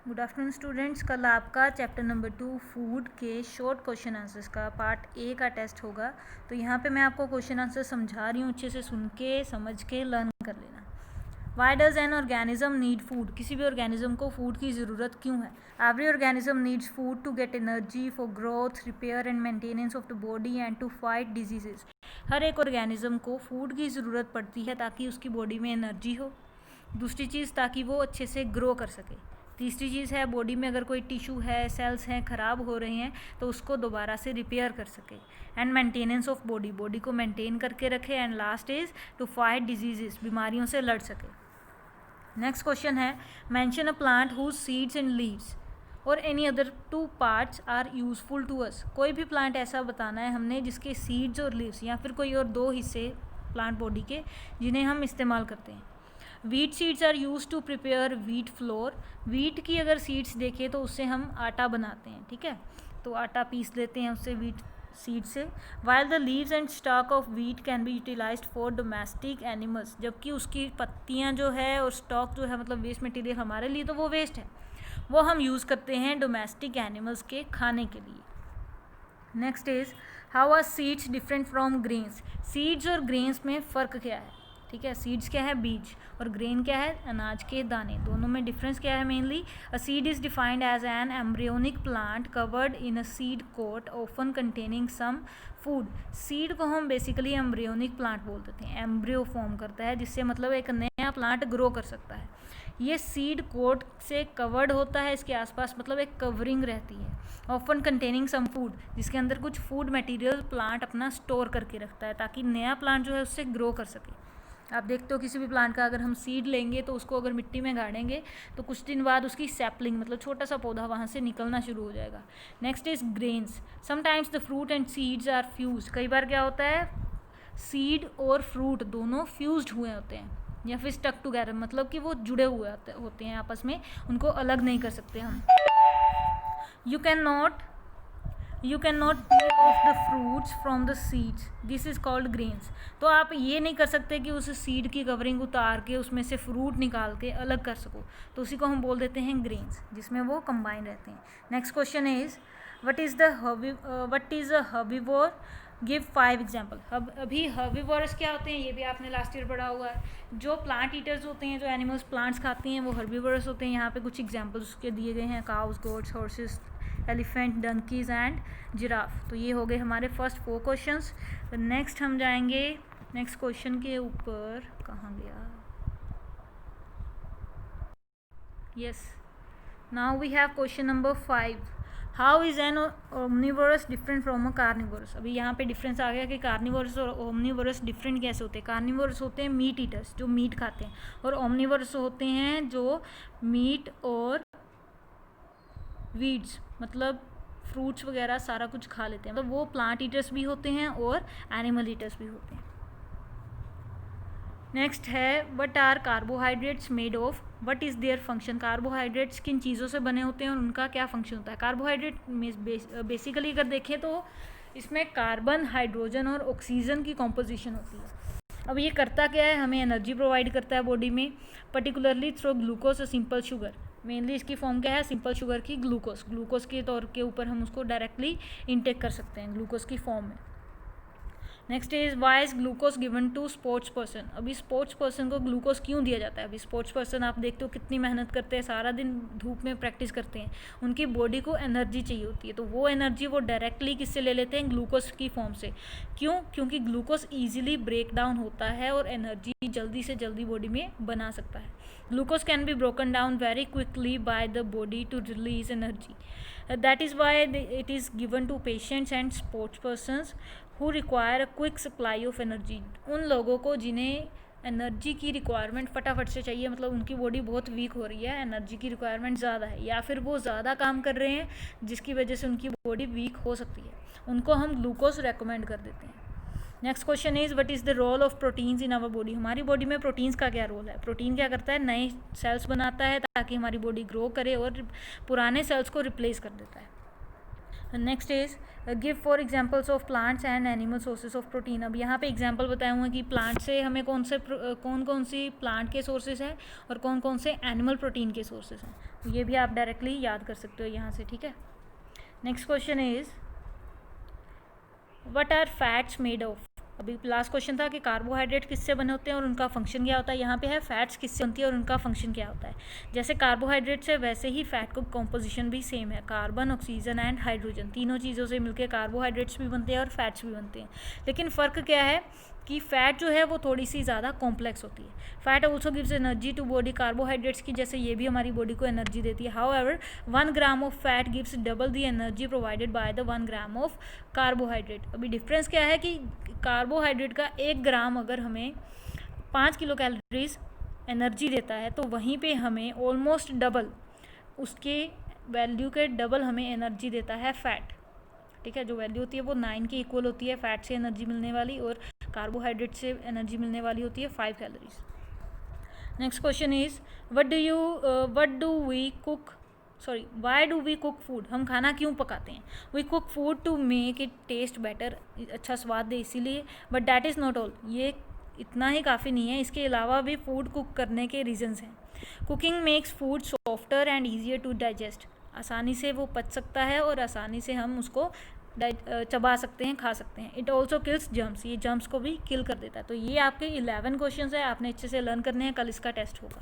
Good afternoon students. कल आपका chapter number 2 food के शॉर्ट क्वेश्चन आंसर्स का पार्ट ए का टेस्ट होगा। तो यहाँ पे मैं आपको क्वेश्चन आंसर समझा रही हूँ, अच्छे से सुन के समझ के लर्न कर लेना। Why does an organism need food? किसी भी ऑर्गेनिज्म को फूड की ज़रूरत क्यों है? Every organism needs food to get energy for growth, repair and maintenance of the body and to fight diseases. हर एक ऑर्गेनिज्म को फूड की ज़रूरत पड़ती है ताकि उसकी बॉडी में एनर्जी हो। दूसरी चीज़, ताकि वो अच्छे से ग्रो कर सके। तीसरी चीज़ है, बॉडी में अगर कोई टिश्यू है, सेल्स हैं, ख़राब हो रहे हैं तो उसको दोबारा से रिपेयर कर सके। And maintenance of body, body को मेंटेन करके रखे। And last is to fight diseases, बीमारियों से लड़ सके। नेक्स्ट क्वेश्चन है, mention a plant whose seeds and leaves और any other two parts are useful to us. कोई भी प्लांट ऐसा बताना है हमने जिसके सीड्स और लीव्स या फिर कोई और दो हिस्से प्लांट बॉडी के जिन्हें हम इस्तेमाल करते हैं। Wheat seeds are used to prepare wheat flour. Wheat की अगर सीड्स देखें तो उससे हम आटा बनाते हैं, ठीक है, तो आटा पीस लेते हैं उससे, वीट सीड से। While the leaves and stalk of wheat can be utilized for domestic animals, जबकि उसकी पत्तियां जो है और स्टॉक जो है, मतलब वेस्ट मटेरियल हमारे लिए तो वो वेस्ट है, वो हम यूज़ करते हैं डोमेस्टिक एनिमल्स के खाने के लिए। Next is, how are seeds different from grains? Seeds और ग्रेन्स में फ़र्क क्या है? ठीक है, सीड्स क्या है? बीज, और ग्रेन क्या है? अनाज के दाने। दोनों में डिफरेंस क्या है? Mainly a seed is defined as an embryonic plant covered in a seed coat often containing some food. Seed को हम बेसिकली एम्ब्रियोनिक प्लांट बोल देते हैं, एम्ब्रियो फॉर्म करता है जिससे मतलब एक नया प्लांट ग्रो कर सकता है। ये सीड कोट से कवर्ड होता है, इसके आसपास मतलब एक कवरिंग रहती है। ऑफन कंटेनिंग सम फूड, जिसके अंदर कुछ फूड मटेरियल प्लांट अपना स्टोर करके रखता है ताकि नया प्लांट जो है उससे ग्रो कर सके। आप देखते हो किसी भी प्लांट का अगर हम सीड लेंगे तो उसको अगर मिट्टी में गाड़ेंगे तो कुछ दिन बाद उसकी सैपलिंग मतलब छोटा सा पौधा वहाँ से निकलना शुरू हो जाएगा। Next is grains. Sometimes the fruit and seeds are fuse. कई बार क्या होता है, सीड और फ्रूट दोनों फ्यूज्ड हुए होते हैं या फिर स्टक टुगेदर, मतलब कि वो जुड़े हुए होते हैं आपस में, उनको अलग नहीं कर सकते हम। You can not peel of the fruits from the seeds, this is called grains. तो आप ये नहीं कर सकते कि उस सीड की कवरिंग उतार के उसमें से फ्रूट निकाल के अलग कर सको, तो उसी को हम बोल देते हैं ग्रेन्स, जिसमें वो कंबाइन रहते हैं। Next question is, what is a herbivore? Give 5 example. अभी हर्बीवोरस क्या होते हैं ये भी आपने लास्ट ईयर पढ़ा हुआ है। जो प्लांट ईटर्स होते हैं, जो एनिमल्स प्लांट्स खाते हैं, वो हर्बीवोरस होते हैं। यहाँ पे कुछ एग्जाम्पल्स उसके दिए गए हैं, cows, goats, horses, elephant, donkeys and giraffe. तो ये हो गए हमारे फर्स्ट 4 क्वेश्चंस। तो नेक्स्ट हम जाएंगे नेक्स्ट क्वेश्चन के ऊपर, कहाँ गया? Yes, now we have question number 5। How is an omnivorous different from a carnivorous? अभी यहाँ पे डिफरेंस आ गया कि कार्निवोरस और ओमनीवोरस डिफरेंट कैसे होते हैं। कार्निवोरस होते हैं मीट ईटर्स, जो मीट खाते हैं, और ओमनीवोरस होते हैं जो मीट और वीड्स मतलब फ्रूट्स वगैरह सारा कुछ खा लेते हैं। मतलब वो प्लांट ईटर्स भी होते हैं और एनिमल ईटर्स भी होते हैं। नेक्स्ट है, what are carbohydrates made of? What is their function? Carbohydrates किन चीज़ों से बने होते हैं और उनका क्या फंक्शन होता है? कार्बोहाइड्रेट बेसिकली अगर देखें तो इसमें कार्बन, हाइड्रोजन और ऑक्सीजन की कॉम्पोजिशन होती है। अब ये करता क्या है, हमें एनर्जी प्रोवाइड करता है बॉडी में, पर्टिकुलरली थ्रू ग्लूकोज और सिंपल शुगर। मेनली इसकी फॉर्म क्या है, सिंपल शुगर की ग्लूकोज के तौर के ऊपर हम उसको डायरेक्टली इनटेक कर सकते हैं ग्लूकोज की फॉर्म में। Next is, why is glucose given to sports person? अभी स्पोर्ट्स पर्सन को ग्लूकोज क्यों दिया जाता है? अभी स्पोर्ट्स पर्सन आप देखते हो कितनी मेहनत करते हैं, सारा दिन धूप में प्रैक्टिस करते हैं, उनकी बॉडी को एनर्जी चाहिए होती है, तो वो एनर्जी वो डायरेक्टली किससे ले लेते हैं? ग्लूकोज की फॉर्म से। क्यों? क्योंकि ग्लूकोज ईजिली ब्रेक डाउन होता है और एनर्जी जल्दी से जल्दी बॉडी में बना सकता है। Glucose can be broken down very quickly by the body to release energy, that is why it is given to patients and sports persons who require a quick supply of energy. उन लोगों को जिन्हें energy की requirement फटाफट से चाहिए, मतलब उनकी बॉडी बहुत वीक हो रही है, एनर्जी की रिक्वायरमेंट ज़्यादा है, या फिर वो ज़्यादा काम कर रहे हैं जिसकी वजह से उनकी बॉडी वीक हो सकती है, उनको हम ग्लूकोज रेकमेंड कर देते हैं। Next question is, what is the role of proteins in our body? हमारी बॉडी में प्रोटीन्स का क्या रोल है? प्रोटीन क्या करता है, नए सेल्स बनाता है ताकि हमारी बॉडी ग्रो करे और पुराने सेल्स को रिप्लेस कर देता है। Next is give for examples of plants and animal sources of protein. अब यहाँ पे एग्जाम्पल बताए हुए हैं कि प्लांट से हमें कौन कौन सी प्लांट के सोर्सेज हैं और कौन कौन से एनिमल प्रोटीन के सोर्सेज हैं, तो ये भी आप डायरेक्टली याद कर सकते हो यहाँ से, ठीक है। Next question is what are fats made of. अभी लास्ट क्वेश्चन था कि कार्बोहाइड्रेट किससे बने होते हैं और उनका फंक्शन क्या होता है, यहाँ पे है फैट्स किससे बनती है और उनका फंक्शन क्या होता है। जैसे कार्बोहाइड्रेट से वैसे ही फैट का कॉम्पोजिशन भी सेम है, कार्बन, ऑक्सीजन एंड हाइड्रोजन, तीनों चीज़ों से मिलकर कार्बोहाइड्रेट्स भी बनते हैं और फैट्स भी बनते हैं। लेकिन फ़र्क क्या है कि फ़ैट जो है वो थोड़ी सी ज़्यादा कॉम्प्लेक्स होती है। Fat also gives energy to body, carbohydrates की जैसे ये भी हमारी बॉडी को एनर्जी देती है। However 1 gram of fat gives double the energy provided by the 1 gram of carbohydrate. अभी डिफरेंस क्या है कि कार्बोहाइड्रेट का 1 ग्राम अगर हमें 5 किलो कैलोरीज एनर्जी देता है तो वहीं पे हमें ऑलमोस्ट डबल, उसके वैल्यू के डबल हमें एनर्जी देता है फैट, ठीक है। जो वैल्यू होती है वो 9 के इक्वल होती है फैट से एनर्जी मिलने वाली, और कार्बोहाइड्रेट से एनर्जी मिलने वाली होती है 5 calories. Next question is why do we cook food. हम खाना क्यों पकाते हैं। We cook food to make it taste better, अच्छा स्वाद दे इसीलिए। But that is not all, ये इतना ही काफ़ी नहीं है, इसके अलावा भी फूड कुक करने के रीजंस हैं। Cooking makes food softer and easier to digest, आसानी से वो पच सकता है और आसानी से हम उसको चबा सकते हैं, खा सकते हैं। इट ऑल्सो किल्स जर्म्स, ये जर्म्स को भी किल कर देता है। तो ये आपके 11 क्वेश्चन है, आपने अच्छे से लर्न करने हैं, कल इसका टेस्ट होगा।